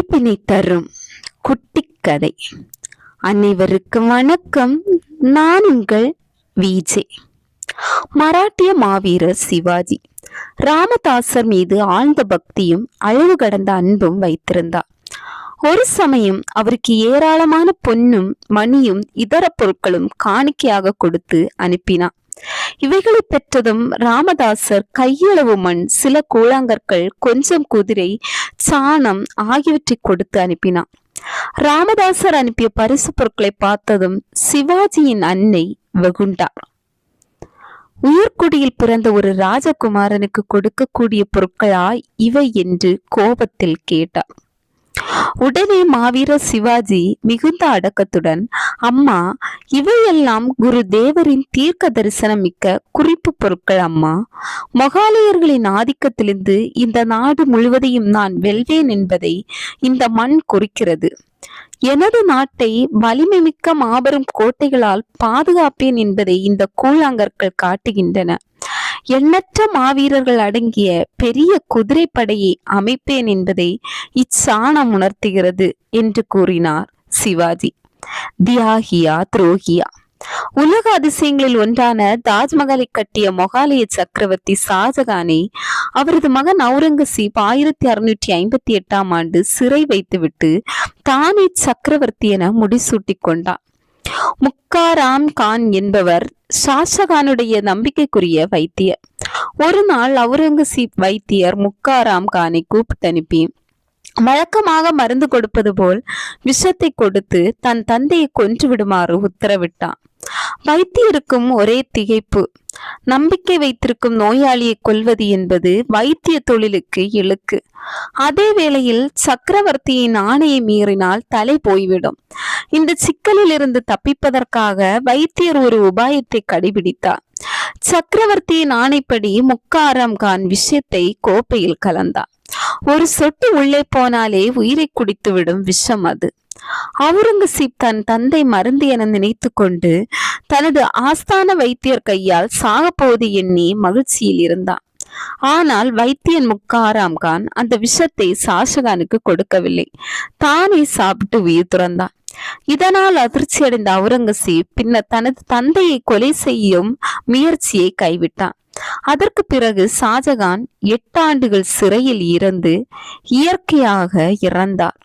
சிரிப்பினை தரும் குட்டி கதை. அனைவருக்கும் வணக்கம். நான் உங்கள் விஜே. மராட்டிய மாவீரர் சிவாஜி ராமதாசர் மீது ஆழ்ந்த பக்தியும் அளவு கடந்த அன்பும் வைத்திருந்தார். ஒரு சமயம் அவருக்கு ஏராளமான பொன்னும் மணியும் இதர பொருட்களும் காணிக்கையாக கொடுத்து அனுப்பினார். இவைகளை பெற்றதும் ராமதாசர் கையளவு மண், சில கூழாங்கற்கள், கொஞ்சம் குதிரை, சாணம் ஆகியவற்றை கொடுத்து அனுப்பினார். ராமதாசர் அனுப்பிய பரிசு பொருட்களை பார்த்ததும் சிவாஜியின் அன்னை வெகுண்டார். உயர்குடியில் பிறந்த ஒரு ராஜகுமாரனுக்கு கொடுக்கக்கூடிய பொருட்களா இவை என்று கோபத்தில் கேட்டார். உடனே மாவீரர் சிவாஜி மிகுந்த அடக்கத்துடன், அம்மா, இவையெல்லாம் குரு தேவரின் தீர்க்க தரிசனம் மிக்க குறிப்பு பொருட்கள் அம்மா. மொகாலியர்களின் ஆதிக்கத்திலிருந்து இந்த நாடு முழுவதையும் நான் வெல்வேன் என்பதை இந்த மண் குறிக்கிறது. எனது நாட்டை வலிமை மிக்க மாபெரும் கோட்டைகளால் பாதுகாப்பேன் என்பதை இந்த கூழாங்கற்கள் காட்டுகின்றன. எண்ணற்ற மாவீரர்கள் அடங்கிய பெரிய குதிரைப்படையை அமைப்பேன் என்பதை இச்சாணம் உணர்த்துகிறது என்று கூறினார் சிவாஜி. தியாகியா துரோகியா? உலக அதிசயங்களில் ஒன்றான தாஜ்மஹாலை கட்டிய மொகாலிய சக்கரவர்த்தி ஷாஜகானை அவரது மகன் அவுரங்கசீப் 1658 சிறை வைத்துவிட்டு தானே சக்கரவர்த்தி என முடிசூட்டி கொண்டார். முக்காராம் கான் என்பவர் ஷாஜகானுடைய நம்பிக்கைக்குரிய வைத்தியர். ஒரு நாள் அவுரங்கசீப் வைத்தியர் முக்காராம் கானை கூப்பிட்டு அனுப்பி வழக்கமாக மருந்து கொடுப்பது போல் விஷத்தை கொடுத்து தன் தந்தையை கொன்று விடுமாறு உத்தரவிட்டான். வைத்தியருக்கும் ஒரே திகைப்பு. நம்பிக்கை வைத்திருக்கும் நோயாளியை கொல்வது என்பது வைத்திய தொழிலுக்கு இழுக்கு. அதே வேளையில் சக்கரவர்த்தியின் ஆணையை மீறினால் தலை போய்விடும். இந்த சிக்கலில் இருந்து தப்பிப்பதற்காக வைத்தியர் ஒரு உபாயத்தை கடைபிடித்தார். சக்கரவர்த்தியின் ஆணைப்படி முக்காராம் கான் விஷயத்தை கோப்பையில் கலந்தார். ஒரு சொட்டு உள்ளே போனாலே உயிரை குடித்துவிடும் விஷம் அது. அவுரங்கசீப் தன் தந்தை மருந்து என நினைத்து கொண்டு தனது ஆஸ்தான வைத்தியர் கையால் சாகப்போவது எண்ணி மகிழ்ச்சியில் இருந்தான். ஆனால் வைத்தியன் முக்காராம் கான் அந்த விஷத்தை ஷாஜகானுக்கு கொடுக்கவில்லை. தானே சாப்பிட்டு உயிர் துறந்தான். இதனால் அதிர்ச்சி அடைந்த அவுரங்கசீப் பின்னர் தனது தந்தையை கொலை செய்யும் முயற்சியை கைவிட்டான். அதற்கு பிறகு ஷாஜகான் 8 ஆண்டுகள் சிறையில் இருந்து இயற்கையாக இறந்தார்.